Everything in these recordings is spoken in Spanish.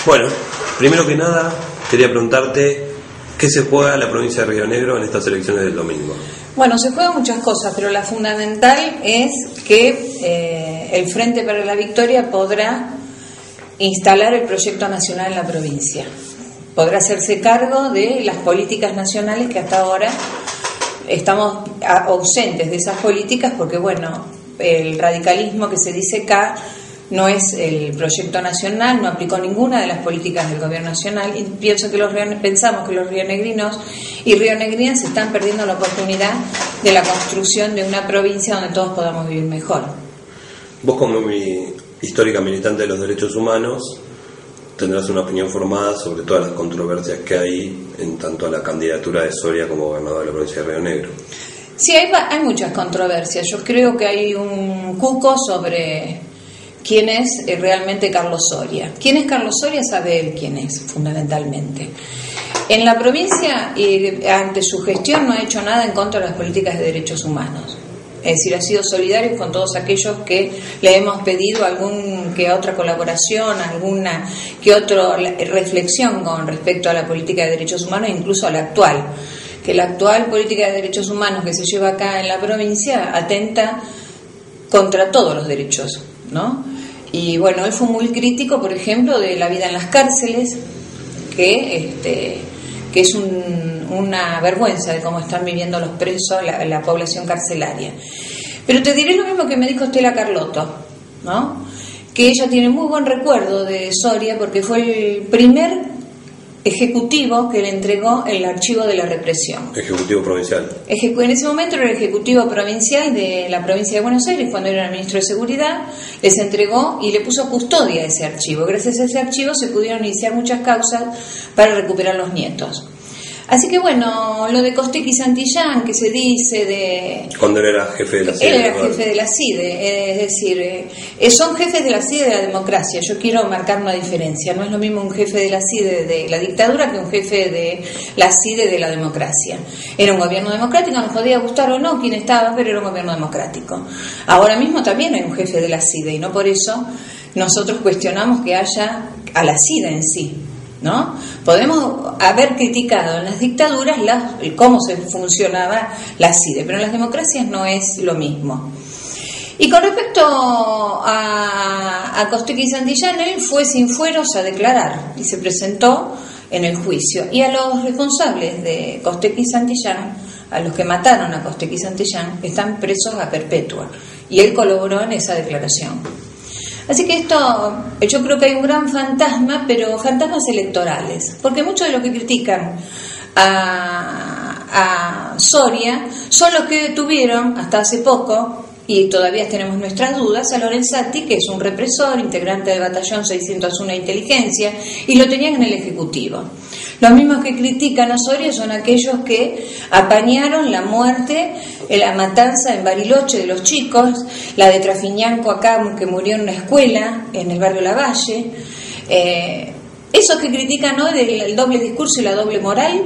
Bueno, primero que nada, quería preguntarte qué se juega la provincia de Río Negro en estas elecciones del domingo. Bueno, se juegan muchas cosas, pero la fundamental es que el Frente para la Victoria podrá instalar el proyecto nacional en la provincia. Podrá hacerse cargo de las políticas nacionales que hasta ahora estamos ausentes de esas políticas porque, bueno, el radicalismo que se dice acá no es el proyecto nacional, no aplicó ninguna de las políticas del gobierno nacional y pensamos que los rionegrinos y rionegrinas están perdiendo la oportunidad de la construcción de una provincia donde todos podamos vivir mejor. Vos, como histórica militante de los derechos humanos, tendrás una opinión formada sobre todas las controversias que hay en tanto a la candidatura de Soria como gobernador de la provincia de Río Negro. Sí, hay muchas controversias. Yo creo que hay un cuco sobre quién es realmente Carlos Soria. ¿Quién es Carlos Soria? Sabe él quién es, fundamentalmente. En la provincia, ante su gestión, no ha hecho nada en contra de las políticas de derechos humanos. Es decir, ha sido solidario con todos aquellos que le hemos pedido alguna que otra colaboración, alguna que otra reflexión con respecto a la política de derechos humanos, incluso a la actual. Que la actual política de derechos humanos que se lleva acá en la provincia atenta contra todos los derechos, ¿no? Y bueno, él fue muy crítico, por ejemplo, de la vida en las cárceles, que es una vergüenza de cómo están viviendo los presos, la población carcelaria. Pero te diré lo mismo que me dijo Estela Carlotto, ¿no? Que ella tiene muy buen recuerdo de Soria porque fue el primer ejecutivo que le entregó el archivo de la represión. Ejecutivo provincial. En ese momento era el ejecutivo provincial de la provincia de Buenos Aires, cuando era ministro de Seguridad, les entregó y le puso custodia a ese archivo. Gracias a ese archivo se pudieron iniciar muchas causas para recuperar los nietos. Así que bueno, lo de Costecchi Santillán, que se dice de... Cuando él era jefe de la CIDE. Él era jefe de la CIDE, es decir, son jefes de la CIDE de la democracia. Yo quiero marcar una diferencia. No es lo mismo un jefe de la CIDE de la dictadura que un jefe de la CIDE de la democracia. Era un gobierno democrático, nos podía gustar o no quién estaba, pero era un gobierno democrático. Ahora mismo también hay un jefe de la CIDE y no por eso nosotros cuestionamos que haya a la CIDE en sí, ¿no? Podemos haber criticado en las dictaduras cómo se funcionaba la CIDE, pero en las democracias no es lo mismo. Y con respecto a Costecchi Santillán, él fue sin fueros a declarar y se presentó en el juicio. Y a los responsables de Costecchi Santillán, a los que mataron a Costecchi Santillán, están presos a perpetua. Y él colaboró en esa declaración. Así que yo creo que hay un gran fantasma, pero fantasmas electorales, porque muchos de los que critican a Soria son los que tuvieron hasta hace poco, y todavía tenemos nuestras dudas, a Lorenzati, que es un represor, integrante del batallón 601 de inteligencia, y lo tenían en el Ejecutivo. Los mismos que critican a Soria son aquellos que apañaron la muerte, la matanza en Bariloche de los chicos, la de Trafiñanco acá, que murió en una escuela, en el barrio Lavalle. Esos que critican hoy del doble discurso y la doble moral,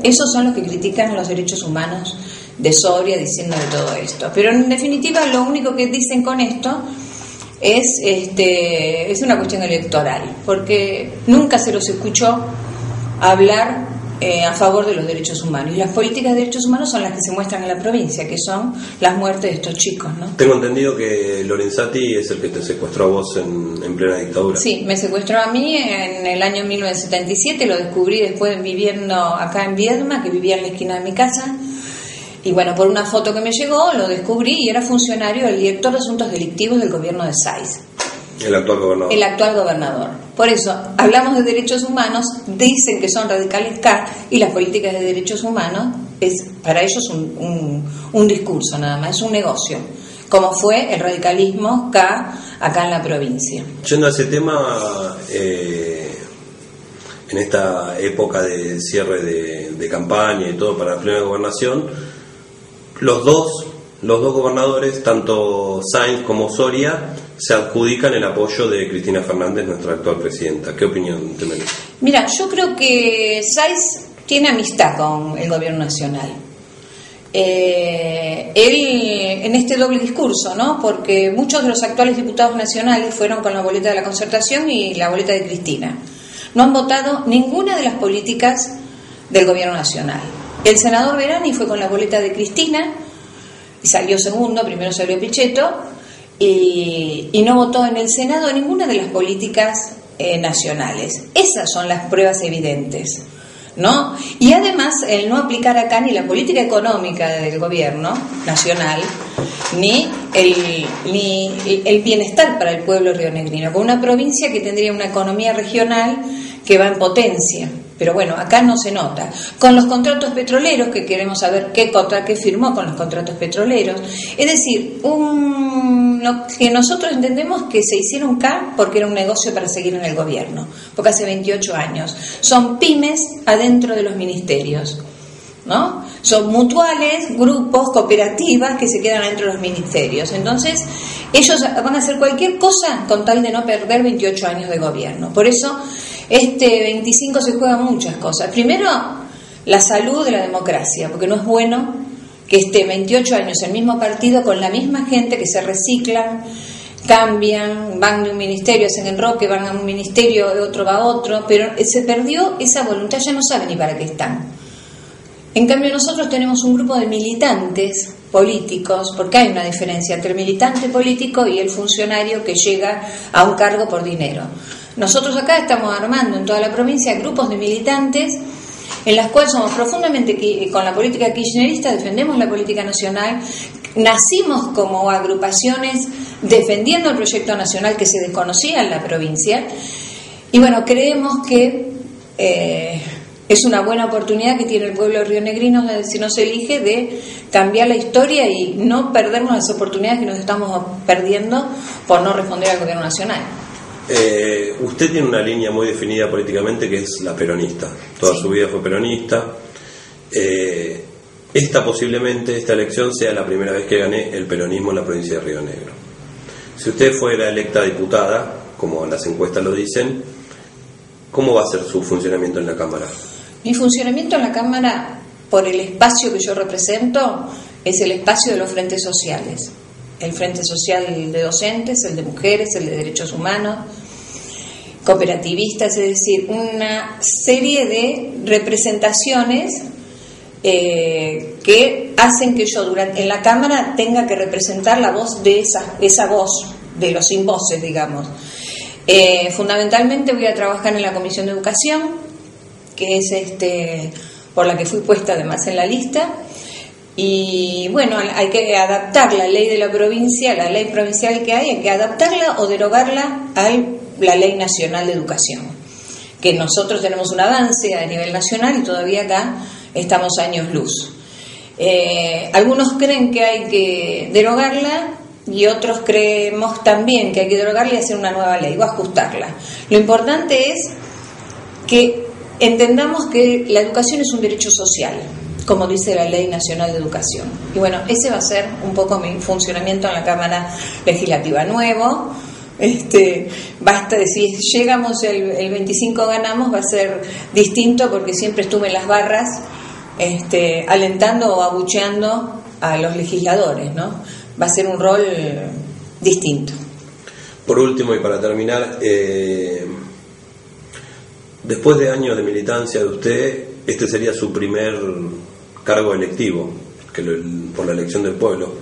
esos son los que critican los derechos humanos de Soria, diciendo de todo esto. Pero en definitiva lo único que dicen con esto es una cuestión electoral, porque nunca se los escuchó hablar a favor de los derechos humanos, y las políticas de derechos humanos son las que se muestran en la provincia, que son las muertes de estos chicos, ¿no? Tengo entendido que Lorenzati es el que te secuestró a vos en plena dictadura. Sí, me secuestró a mí en el año 1977, lo descubrí después viviendo acá en Viedma, que vivía en la esquina de mi casa, y bueno, por una foto que me llegó lo descubrí, y era funcionario del director de asuntos delictivos del gobierno de Sáiz. El actual gobernador. El actual gobernador. Por eso, hablamos de derechos humanos, dicen que son radicales K, y las políticas de derechos humanos es para ellos un discurso nada más, es un negocio, como fue el radicalismo K acá en la provincia. Yendo a ese tema, en esta época de cierre de campaña y todo para la plena gobernación, los dos gobernadores, tanto Sáenz como Soria, se adjudican el apoyo de Cristina Fernández, nuestra actual presidenta. ¿Qué opinión te merece? Mira, yo creo que Sáenz tiene amistad con el gobierno nacional. Él en este doble discurso, ¿no? Porque muchos de los actuales diputados nacionales fueron con la boleta de la Concertación y la boleta de Cristina. no han votado ninguna de las políticas del gobierno nacional. El senador Verani fue con la boleta de Cristina y salió segundo, primero salió Pichetto, y no votó en el Senado ninguna de las políticas nacionales. Esas son las pruebas evidentes, ¿no? Y además el no aplicar acá ni la política económica del gobierno nacional ni el bienestar para el pueblo rionegrino, con una provincia que tendría una economía regional que va en potencia. Pero bueno, acá no se nota. Con los contratos petroleros, que queremos saber qué firmó con los contratos petroleros, es decir, lo que nosotros entendemos que se hicieron acá porque era un negocio para seguir en el gobierno, porque hace 28 años. Son pymes adentro de los ministerios, ¿no? Son mutuales, grupos, cooperativas que se quedan adentro de los ministerios. Entonces, ellos van a hacer cualquier cosa con tal de no perder 28 años de gobierno. Por eso, este 25 se juegan muchas cosas. Primero, la salud de la democracia, porque no es bueno que esté 28 años el mismo partido con la misma gente que se reciclan, cambian, van de un ministerio, hacen enroque, van a un ministerio, otro va a otro, pero se perdió esa voluntad, ya no saben ni para qué están. En cambio, nosotros tenemos un grupo de militantes políticos, porque hay una diferencia entre el militante político y el funcionario que llega a un cargo por dinero. Nosotros acá estamos armando en toda la provincia grupos de militantes en las cuales somos profundamente con la política kirchnerista, defendemos la política nacional, nacimos como agrupaciones defendiendo el proyecto nacional que se desconocía en la provincia, y bueno, creemos que es una buena oportunidad que tiene el pueblo rionegrino, si no se elige, de cambiar la historia y no perdernos las oportunidades que nos estamos perdiendo por no responder al gobierno nacional. Usted tiene una línea muy definida políticamente, que es la peronista. Toda su vida fue peronista. Esta elección sea la primera vez que gane el peronismo en la provincia de Río Negro. Si usted fuera electa diputada, como las encuestas lo dicen, ¿cómo va a ser su funcionamiento en la Cámara? Mi funcionamiento en la Cámara, por el espacio que yo represento, es el espacio de los frentes sociales. El Frente Social de Docentes, el de Mujeres, el de Derechos Humanos, cooperativistas, es decir, una serie de representaciones que hacen que yo en la Cámara tenga que representar la voz de esa voz, de los sin voces, digamos. Fundamentalmente voy a trabajar en la Comisión de Educación, que es por la que fui puesta además en la lista. Y bueno, hay que adaptar la ley de la provincia, la ley provincial que hay que adaptarla o derogarla a la ley nacional de educación, que nosotros tenemos un avance a nivel nacional y todavía acá estamos años luz. Algunos creen que hay que derogarla y otros creemos también que hay que derogarla y hacer una nueva ley o ajustarla. Lo importante es que entendamos que la educación es un derecho social, como dice la Ley Nacional de Educación. Y bueno, ese va a ser un poco mi funcionamiento en la Cámara Legislativa. Nuevo, basta de si llegamos el 25 ganamos, va a ser distinto porque siempre estuve en las barras alentando o abucheando a los legisladores, ¿no? Va a ser un rol distinto. Por último y para terminar, después de años de militancia de usted, este sería su primer cargo electivo por la elección del pueblo,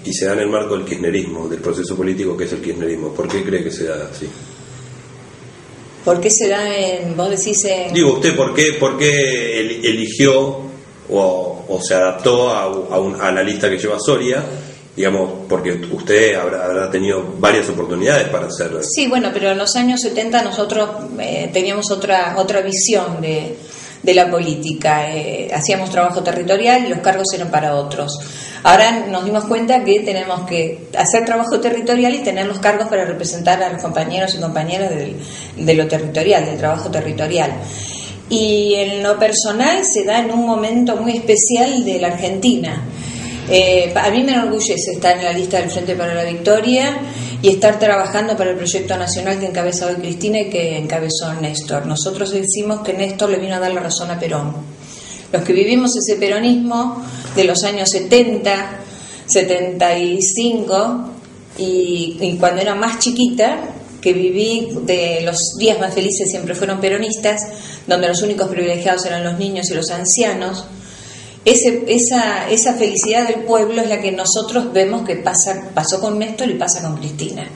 y se da en el marco del kirchnerismo, del proceso político que es el kirchnerismo. ¿Por qué cree que se da así? ¿Por qué se da vos decís Digo, ¿usted por qué eligió o se adaptó a la lista que lleva Soria? Digamos, porque usted habrá tenido varias oportunidades para hacerlo. Sí, bueno, pero en los años 70 nosotros teníamos otra visión de la política. Hacíamos trabajo territorial y los cargos eran para otros. Ahora nos dimos cuenta que tenemos que hacer trabajo territorial y tener los cargos para representar a los compañeros y compañeras de lo territorial, del trabajo territorial. Y en lo personal se da en un momento muy especial de la Argentina. A mí me enorgullece estar en la lista del Frente para la Victoria y estar trabajando para el proyecto nacional que encabeza hoy Cristina y que encabezó Néstor. Nosotros decimos que Néstor le vino a dar la razón a Perón. Los que vivimos ese peronismo de los años 70, 75 y cuando era más chiquita, que viví, de los días más felices siempre fueron peronistas, donde los únicos privilegiados eran los niños y los ancianos. Esa felicidad del pueblo es la que nosotros vemos que pasó con Néstor y pasa con Cristina.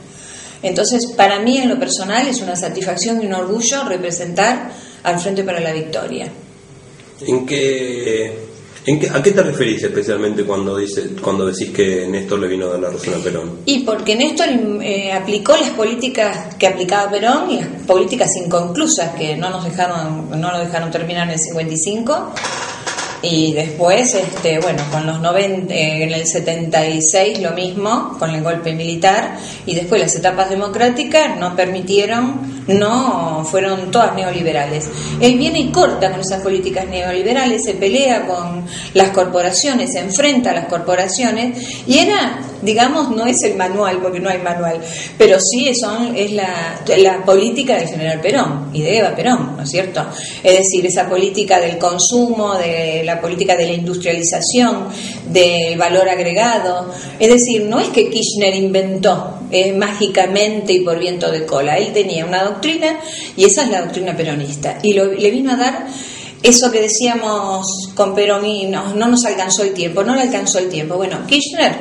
Entonces, para mí en lo personal es una satisfacción y un orgullo representar al Frente para la Victoria. ¿A qué te referís especialmente cuando decís que Néstor le vino a dar la razón a Perón? Y porque Néstor aplicó las políticas que aplicaba Perón y las políticas inconclusas que no lo dejaron terminar en el 55. Y después, con los 90, en el 76 lo mismo, con el golpe militar, y después las etapas democráticas fueron todas neoliberales. Él viene y corta con esas políticas neoliberales, se pelea con las corporaciones, se enfrenta a las corporaciones, y no es el manual, porque no hay manual, pero sí es la política del general Perón y de Eva Perón, ¿no es cierto? Es decir, esa política del consumo, de la política de la industrialización, del valor agregado. Es decir, no es que Kirchner inventó mágicamente y por viento de cola. Él tenía una doctrina y esa es la doctrina peronista. Y le vino a dar eso que decíamos con Perón y no nos alcanzó el tiempo, no le alcanzó el tiempo. Bueno, Kirchner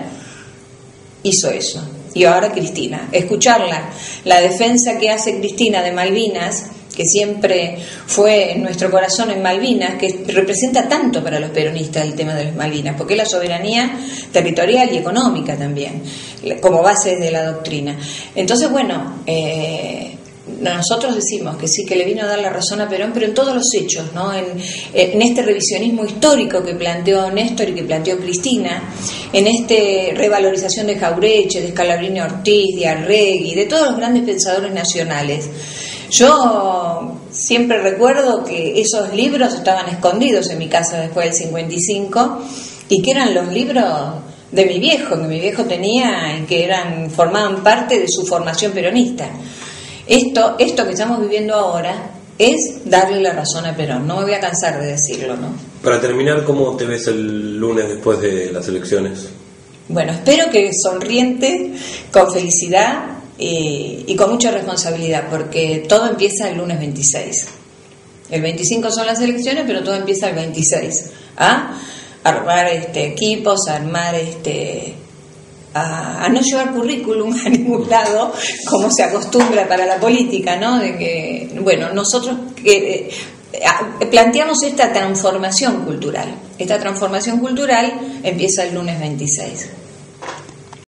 hizo eso. Y ahora Cristina. Escucharla, la defensa que hace Cristina de Malvinas, que siempre fue en nuestro corazón en Malvinas, que representa tanto para los peronistas el tema de las Malvinas, porque es la soberanía territorial y económica también, como base de la doctrina. Entonces, nosotros decimos que sí, que le vino a dar la razón a Perón, pero en todos los hechos, ¿no? En este revisionismo histórico que planteó Néstor y que planteó Cristina, en esta revalorización de Jauretche, de Scalabrini Ortiz, de Arregui, de todos los grandes pensadores nacionales. Yo siempre recuerdo que esos libros estaban escondidos en mi casa después del 55 y que eran los libros de mi viejo, que mi viejo tenía y que formaban parte de su formación peronista. Esto que estamos viviendo ahora es darle la razón a Perón, no me voy a cansar de decirlo, ¿no? Para terminar, ¿cómo te ves el lunes después de las elecciones? Bueno, espero que sonriente, con felicidad y con mucha responsabilidad, porque todo empieza el lunes 26. El 25 son las elecciones, pero todo empieza el 26. A armar equipos, a armar a no llevar currículum a ningún lado, como se acostumbra para la política, ¿no? De que, nosotros planteamos esta transformación cultural. Esta transformación cultural empieza el lunes 26.